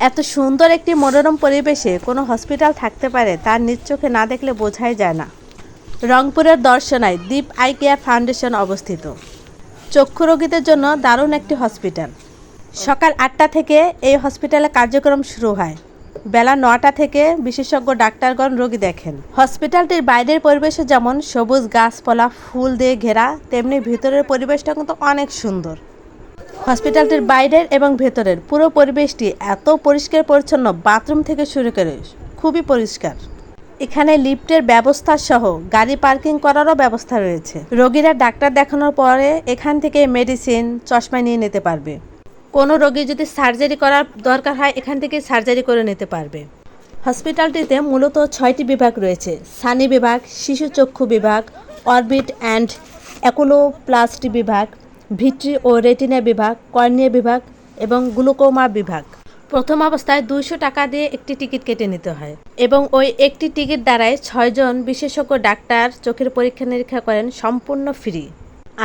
এত সুন্দর একটি মনোরম পরিবেশে কোনো হসপিটাল থাকতে পারে তার নিজ চোখে না দেখলে বোঝাই যায় না। রংপুরের দর্শনায় দীপ আই কেয়ার ফাউন্ডেশন অবস্থিত। চক্ষু রোগীদের জন্য দারুণ একটি হসপিটাল। সকাল 8টা থেকে এই হসপিটালে কার্যক্রম শুরু হয়। বেলা 9টা থেকে বিশেষজ্ঞ ডাক্তারগণ রোগী দেখেন। হসপিটালটির বাইরের পরিবেশে যেমন সবুজ গাছপালা ফুল দিয়ে ঘেরা, তেমনি ভিতরের পরিবেশটা কিন্তু অনেক সুন্দর। হসপিটালটির বাইরের এবং ভেতরের পুরো পরিবেশটি এত পরিষ্কার পরিচ্ছন্ন, বাথরুম থেকে শুরু করে খুবই পরিষ্কার। এখানে লিফটের ব্যবস্থা সহ গাড়ি পার্কিং করারও ব্যবস্থা রয়েছে। রোগীরা ডাক্তার দেখানোর পরে এখান থেকে মেডিসিন, চশমা নিয়ে নিতে পারবে। কোনো রোগী যদি সার্জারি করার দরকার হয় এখান থেকে সার্জারি করে নিতে পারবে। হসপিটালটিতে মূলত 6টি বিভাগ রয়েছে: সানি বিভাগ, শিশু চক্ষু বিভাগ, অরবিট অ্যান্ড অ্যাকুলোপ্লাস্টি বিভাগ, ভিট্রি ও রেটিনা বিভাগ, কর্নিয়া বিভাগ এবং গ্লুকোমা বিভাগ। প্রথম অবস্থায় 200 টাকা দিয়ে একটি টিকিট কেটে নিতে হয় এবং ওই একটি টিকিট দ্বারাই 6 জন বিশেষজ্ঞ ডাক্তার চোখের পরীক্ষা নিরীক্ষা করেন সম্পূর্ণ ফ্রি।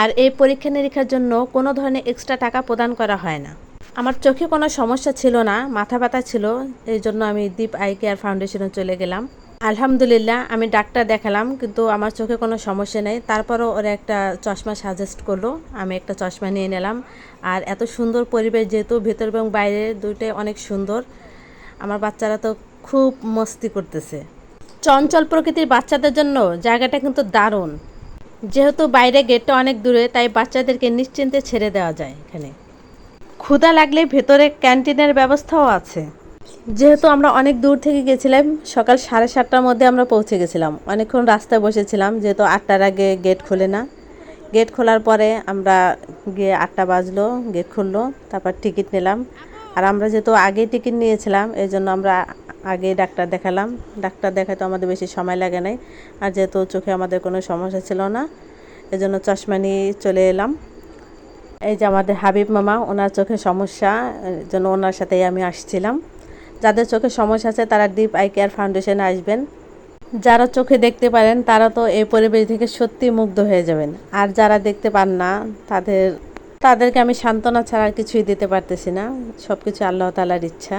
আর এই পরীক্ষা নিরীক্ষার জন্য কোনো ধরনের এক্সট্রা টাকা প্রদান করা হয় না। আমার চোখে কোনো সমস্যা ছিল না, মাথা ব্যথা ছিল, এই জন্য আমি দীপ আই কেয়ার ফাউন্ডেশনে চলে গেলাম। আলহামদুলিল্লাহ আমি ডাক্তার দেখালাম, কিন্তু আমার চোখে কোনো সমস্যা নেই। তারপরও ওরা একটা চশমা সাজেস্ট করলো, আমি একটা চশমা নিয়ে নিলাম। আর এত সুন্দর পরিবেশ, যেহেতু ভেতর এবং বাইরে দুইটাই অনেক সুন্দর। আমার বাচ্চারা তো খুব মস্তি করতেছে। চঞ্চল প্রকৃতির বাচ্চাদের জন্য জায়গাটা কিন্তু দারুণ। যেহেতু বাইরে গেটটা অনেক দূরে, তাই বাচ্চাদেরকে নিশ্চিন্তে ছেড়ে দেওয়া যায়। এখানে ক্ষুধা লাগলে ভেতরে ক্যান্টিনের ব্যবস্থাও আছে। যেহেতু আমরা অনেক দূর থেকে গেছিলাম, সকাল 7:30টার মধ্যে আমরা পৌঁছে গেছিলাম। অনেকক্ষণ রাস্তায় বসেছিলাম, যেহেতু 8টার আগে গেট খোলে না। গেট খোলার পরে আমরা গিয়ে 8টা বাজলো, গেট খুললো, তারপর টিকিট নিলাম। আর আমরা যেহেতু আগেই টিকিট নিয়েছিলাম, এই জন্য আমরা আগে ডাক্তার দেখালাম। ডাক্তার দেখাতে আমাদের বেশি সময় লাগে নাই। আর যেহেতু চোখে আমাদের কোনো সমস্যা ছিল না, এই জন্য চশমা নিয়ে চলে এলাম। এই যে আমাদের হাবিব মামা, ওনার চোখে সমস্যা, এই জন্য ওনার সাথেই আমি আসছিলাম। যাদের চোখে সমস্যা আছে তারা দীপ আই কেয়ার ফাউন্ডেশনে আসবেন। যারা চোখে দেখতে পারেন তারা তো এই পরিবেশ থেকে সত্যি মুগ্ধ হয়ে যাবেন। আর যারা দেখতে পান না তাদেরকে আমি সান্ত্বনা ছাড়া আর কিছুই দিতে পারতেছি না। সব কিছু আল্লাহ তাআলার ইচ্ছা।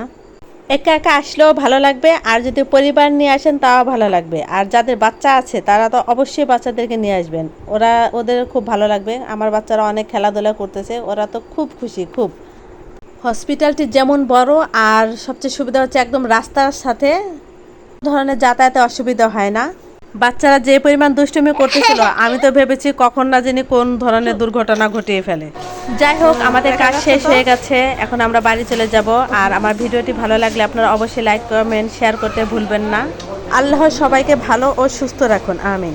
একা একা আসলেও ভালো লাগবে, আর যদি পরিবার নিয়ে আসেন তাও ভালো লাগবে। আর যাদের বাচ্চা আছে তারা তো অবশ্যই বাচ্চাদেরকে নিয়ে আসবেন, ওদের খুব ভালো লাগবে। আমার বাচ্চারা অনেক খেলাধুলা করতেছে, ওরা তো খুব খুশি। খুব হসপিটালটি যেমন বড়, আর সবচেয়ে সুবিধা হচ্ছে একদম রাস্তার সাথে, ধরনের যাতায়াতে অসুবিধা হয় না। বাচ্চারা যে পরিমাণ দুষ্টুমি করতেছিল, আমি তো ভেবেছি কখন না জানি কোন ধরনের দুর্ঘটনা ঘটিয়ে ফেলে। যাই হোক, আমাদের কাজ শেষ হয়ে গেছে, এখন আমরা বাড়ি চলে যাব। আর আমার ভিডিওটি ভালো লাগলে আপনারা অবশ্যই লাইক, কমেন্ট, শেয়ার করতে ভুলবেন না। আল্লাহ সবাইকে ভালো ও সুস্থ রাখুন, আমিন।